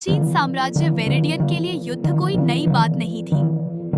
चीन साम्राज्य वेरिडियन के लिए युद्ध कोई नई बात नहीं थी।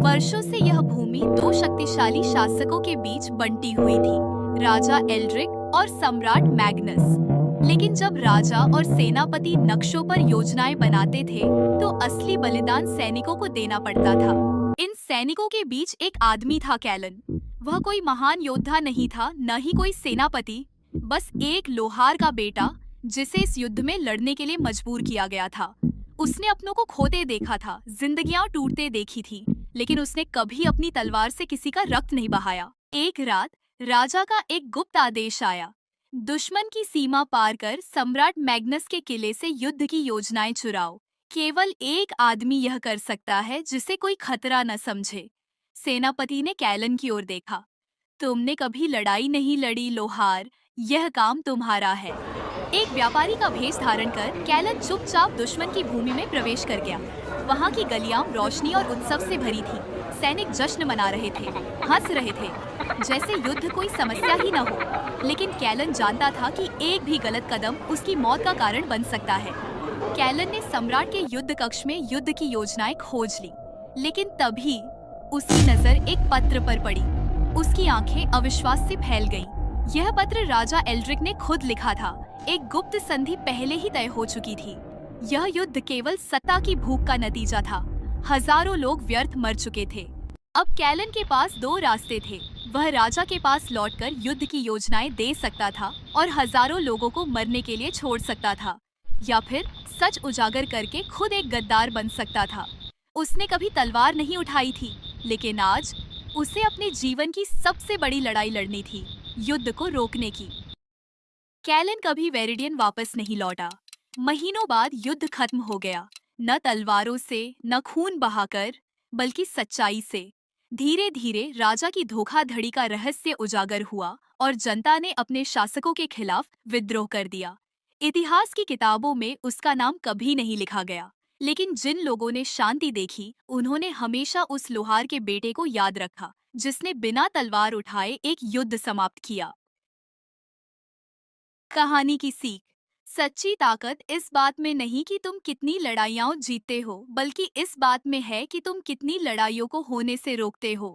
वर्षों से यह भूमि दो शक्तिशाली शासकों के बीच बंटी हुई थी, राजा एल्ड्रिक और सम्राट मैग्नस। लेकिन जब राजा और सेनापति नक्शों पर योजनाएं बनाते थे, तो असली बलिदान सैनिकों को देना पड़ता था। इन सैनिकों के बीच एक आदमी था, कैलन। वह कोई महान योद्धा नहीं था, न ही कोई सेनापति, बस एक लोहार का बेटा, जिसे इस युद्ध में लड़ने के लिए मजबूर किया गया था। उसने अपनों को खोते देखा था, जिंदगियां टूटते देखी थी, लेकिन उसने कभी अपनी तलवार से किसी का रक्त नहीं बहाया। एक रात राजा का एक गुप्त आदेश आया। दुश्मन की सीमा पार कर सम्राट मैग्नस के किले से युद्ध की योजनाएं चुराओ। केवल एक आदमी यह कर सकता है जिसे कोई खतरा न समझे। सेनापति ने कैलन की ओर देखा। तुमने कभी लड़ाई नहीं लड़ी, लोहार, यह काम तुम्हारा है। एक व्यापारी का भेष धारण कर कैलन चुपचाप दुश्मन की भूमि में प्रवेश कर गया। वहाँ की गलियां रोशनी और उत्सव से भरी थी। सैनिक जश्न मना रहे थे, हंस रहे थे, जैसे युद्ध कोई समस्या ही न हो। लेकिन कैलन जानता था कि एक भी गलत कदम उसकी मौत का कारण बन सकता है। कैलन ने सम्राट के युद्ध कक्ष में युद्ध की योजनाएं खोज ली, लेकिन तभी उसकी नजर एक पत्र पर पड़ी। उसकी आंखें अविश्वास से फैल गईं। यह पत्र राजा एल्ड्रिक ने खुद लिखा था। एक गुप्त संधि पहले ही तय हो चुकी थी। यह युद्ध केवल सत्ता की भूख का नतीजा था। हजारों लोग व्यर्थ मर चुके थे। अब कैलन के पास दो रास्ते थे। वह राजा के पास लौटकर युद्ध की योजनाएं दे सकता था और हजारों लोगों को मरने के लिए छोड़ सकता था, या फिर सच उजागर करके खुद एक गद्दार बन सकता था। उसने कभी तलवार नहीं उठाई थी, लेकिन आज उसे अपने जीवन की सबसे बड़ी लड़ाई लड़नी थी, युद्ध को रोकने की। कैलन कभी वेरिडियन वापस नहीं लौटा। महीनों बाद युद्ध खत्म हो गया, न तलवारों से, न खून बहाकर, बल्कि सच्चाई से। धीरे धीरे राजा की धोखाधड़ी का रहस्य उजागर हुआ और जनता ने अपने शासकों के खिलाफ विद्रोह कर दिया। इतिहास की किताबों में उसका नाम कभी नहीं लिखा गया, लेकिन जिन लोगों ने शांति देखी, उन्होंने हमेशा उस लोहार के बेटे को याद रखा, जिसने बिना तलवार उठाए एक युद्ध समाप्त किया। कहानी की सीख। सच्ची ताकत इस बात में नहीं कि तुम कितनी लड़ाइयाँ जीतते हो, बल्कि इस बात में है कि तुम कितनी लड़ाइयों को होने से रोकते हो।